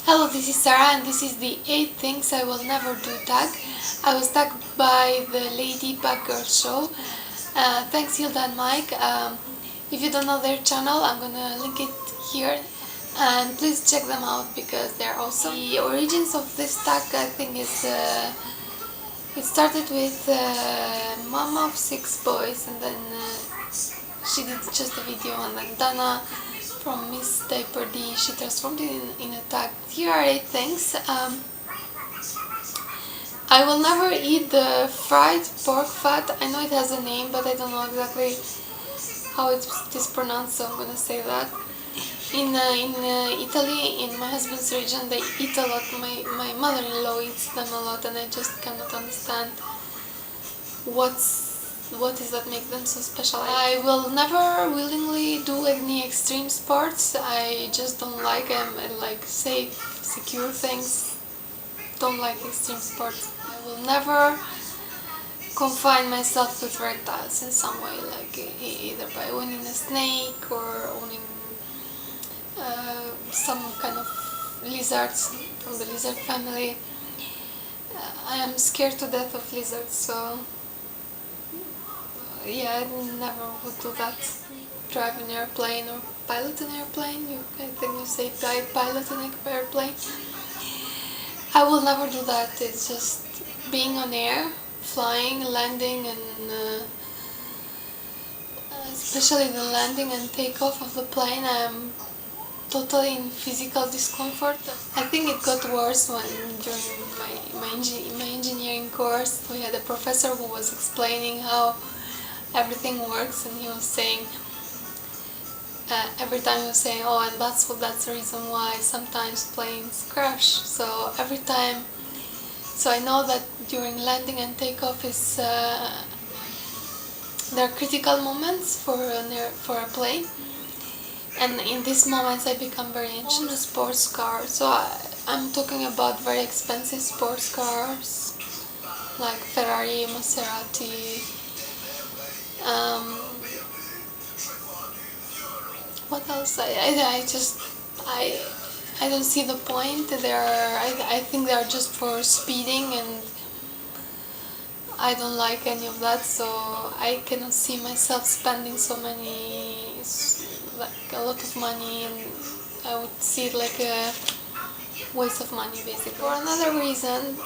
Hello, this is Sarah and this is the 8 things I will never do tag. I was tagged by the lady backgroud show. Thanks Hilda and Mike. If you don't know their channel, I'm gonna link it here and please check them out because they're awesome. The origins of this tag I think is it started with mom of 6 boys and then she did just a video, and then Dana from Miss Diaper D, she transformed it in a tag. Here are 8 things. I will never eat the fried pork fat. I know it has a name, but I don't know exactly how it is pronounced, so I'm gonna say that. In Italy, in my husband's region, they eat a lot. My mother-in-law eats them a lot, and I just cannot understand what is that makes them so special. I will never willingly do any extreme sports. I just don't like them. I like safe, secure things. Don't like extreme sports. I will never confine myself with reptiles in some way, like either by owning a snake or owning some kind of lizards from the lizard family. I am scared to death of lizards, so yeah, I never would do that. Drive an airplane or pilot an airplane. I think you say pilot an airplane. I will never do that. It's just being on air, flying, landing, and especially the landing and takeoff of the plane. I'm totally in physical discomfort. I think it got worse when during my engineering course we had a professor who was explaining how everything works, and he was saying every time he was saying, oh, and that's the reason why sometimes planes crash. So every time, so I know that during landing and takeoff is there are critical moments for a plane, and in these moments I become very anxious. On a sports car, so I'm talking about very expensive sports cars like Ferrari, Maserati. What else? I don't see the point. I think they are just for speeding, and I don't like any of that. So I cannot see myself spending like a lot of money, and I would see it like a waste of money basically. For another reason,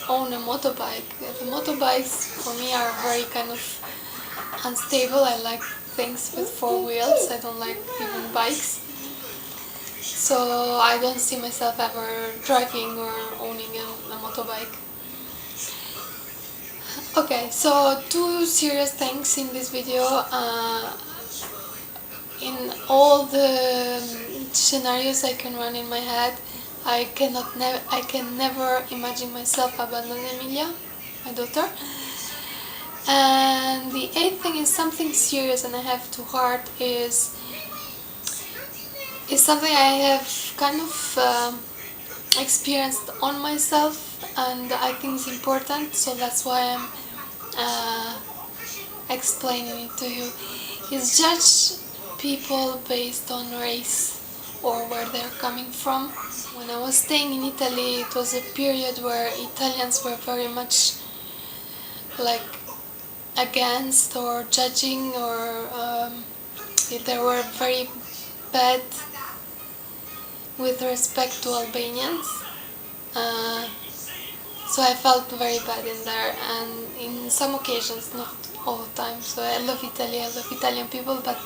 own a motobike. The motorbikes for me are very kind of unstable. I like things with 4 wheels. I don't like even bikes. So I don't see myself ever driving or owning a motorbike. Okay, so 2 serious things in this video. In all the scenarios I can run in my head, I can never imagine myself abandoning Emilia, my daughter. And the 8th thing is something serious, and I have to heart, is something I have kind of experienced on myself, and I think it's important, so that's why I'm explaining it to you. Is judge people based on race or where they're coming from. When I was staying in Italy, it was a period where Italians were very much like against or judging, or they were very bad with respect to Albanians. So I felt very bad in there, and in some occasions, not all the time. So I love Italy, I love Italian people, but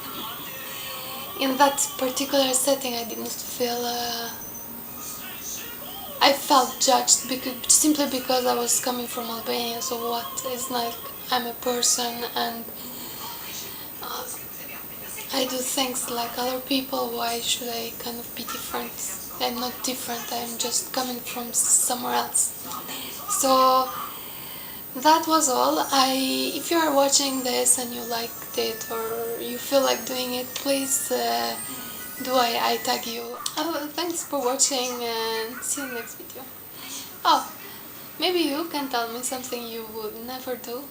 in that particular setting I didn't feel I felt judged simply because I was coming from Albania. So what is like, I'm a person and I do things like other people. Why should I kind of be different? I'm not different, I'm just coming from somewhere else. So that was all. If you are watching this and you liked it or you feel like doing it, please I tag you. Thanks for watching and see you in the next video. Oh, maybe you can tell me something you would never do.